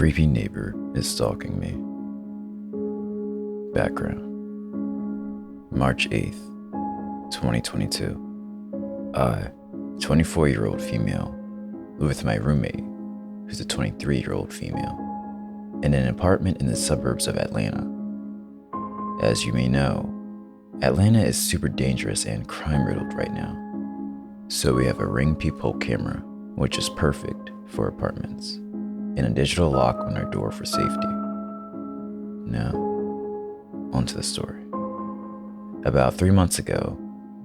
creepy neighbor is stalking me. Background: March 8th, 2022. I, 24-year-old female, live with my roommate, who's a 23-year-old female, in an apartment in the suburbs of Atlanta. As you may know, Atlanta is super dangerous and crime-riddled right now. So we have a Ring peephole camera, which is perfect for apartments, and a digital lock on our door for safety. Now, onto the story. About 3 months ago,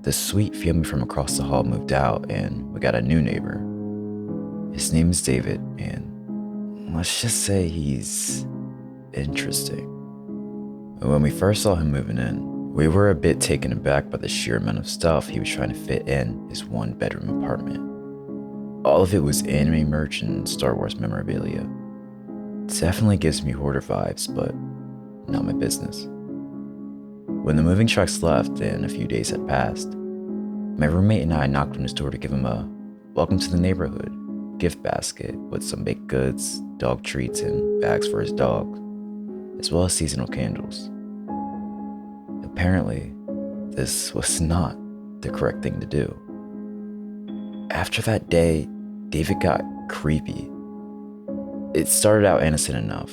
this sweet family from across the hall moved out and we got a new neighbor. His name is David, and let's just say he's interesting. When we first saw him moving in, we were a bit taken aback by the sheer amount of stuff he was trying to fit in his one-bedroom apartment. All of it was anime merch and Star Wars memorabilia. Definitely gives me hoarder vibes, but not my business. When the moving trucks left and a few days had passed, my roommate and I knocked on his door to give him a welcome to the neighborhood gift basket with some baked goods, dog treats, and bags for his dog, as well as seasonal candles. Apparently, this was not the correct thing to do. After that day, David got creepy. It started out innocent enough.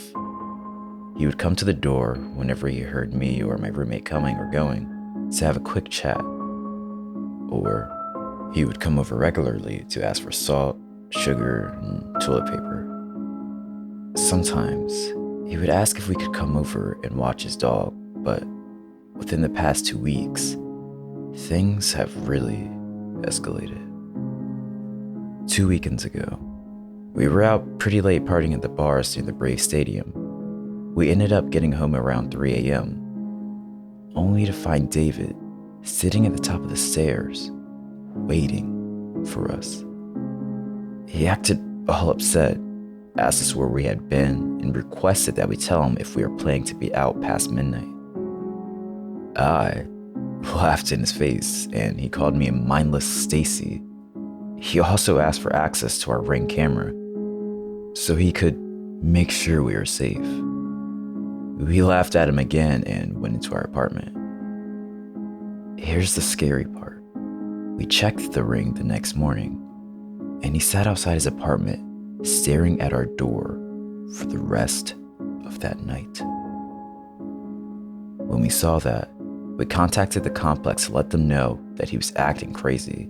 He would come to the door whenever he heard me or my roommate coming or going to have a quick chat. Or he would come over regularly to ask for salt, sugar, and toilet paper. Sometimes he would ask if we could come over and watch his dog, but within the past 2 weeks, things have really escalated. 2 weekends ago, we were out pretty late partying at the bars near the Brave Stadium. We ended up getting home around 3 a.m., only to find David sitting at the top of the stairs, waiting for us. He acted all upset, asked us where we had been, and requested that we tell him if we were planning to be out past midnight. I laughed in his face, and he called me a mindless Stacy. He also asked for access to our Ring camera, so he could make sure we were safe. We laughed at him again and went into our apartment. Here's the scary part. We checked the Ring the next morning, and he sat outside his apartment, staring at our door for the rest of that night. When we saw that, we contacted the complex to let them know that he was acting crazy.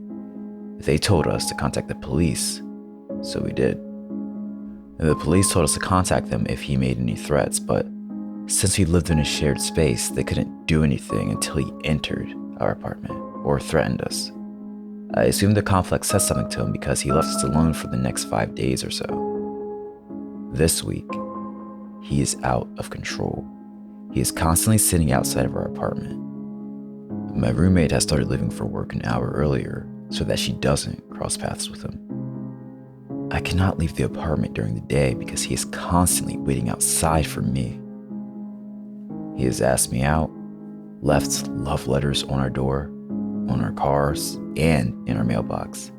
They told us to contact the police, so we did. The police told us to contact them if he made any threats, but since we lived in a shared space, they couldn't do anything until he entered our apartment or threatened us. I assume the complex said something to him because he left us alone for the next 5 days or so. This week, he is out of control. He is constantly sitting outside of our apartment. My roommate has started leaving for work an hour earlier so that she doesn't cross paths with him. I cannot leave the apartment during the day because he is constantly waiting outside for me. He has asked me out, left love letters on our door, on our cars, and in our mailbox.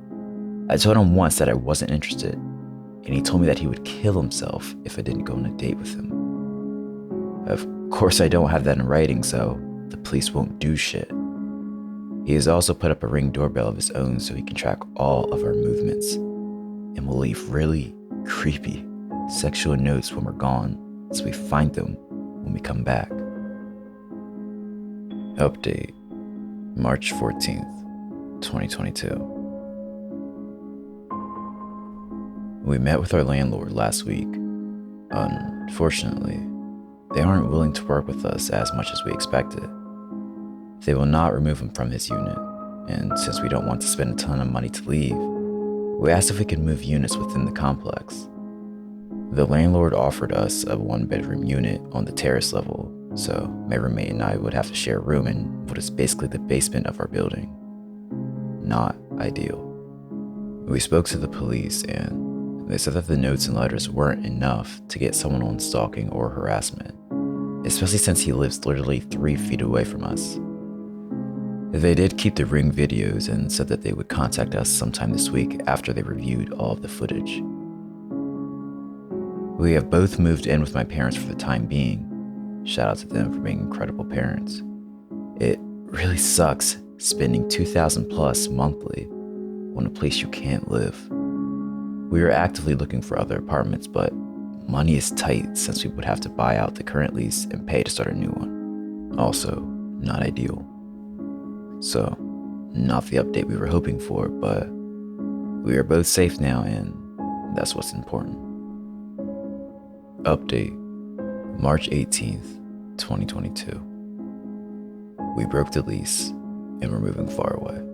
I told him once that I wasn't interested, and he told me that he would kill himself if I didn't go on a date with him. Of course, I don't have that in writing, so the police won't do shit. He has also put up a Ring doorbell of his own so he can track all of our movements, and will leave really creepy sexual notes when we're gone so we find them when we come back. Update: March 14th, 2022. We met with our landlord last week. Unfortunately, they aren't willing to work with us as much as we expected. They will not remove him from his unit, and since we don't want to spend a ton of money to leave, we asked if we could move units within the complex. The landlord offered us a one-bedroom unit on the terrace level, so my roommate and I would have to share a room in what is basically the basement of our building. Not ideal. We spoke to the police, and they said that the notes and letters weren't enough to get someone on stalking or harassment, especially since he lives literally 3 feet away from us. They did keep the Ring videos and said that they would contact us sometime this week after they reviewed all of the footage. We have both moved in with my parents for the time being. Shout out to them for being incredible parents. It really sucks spending $2,000 plus monthly on a place you can't live. We are actively looking for other apartments, but money is tight since we would have to buy out the current lease and pay to start a new one. Also, not ideal. So, not the update we were hoping for, but we are both safe now, and that's what's important. Update, March 18th, 2022. We broke the lease, and we're moving far away.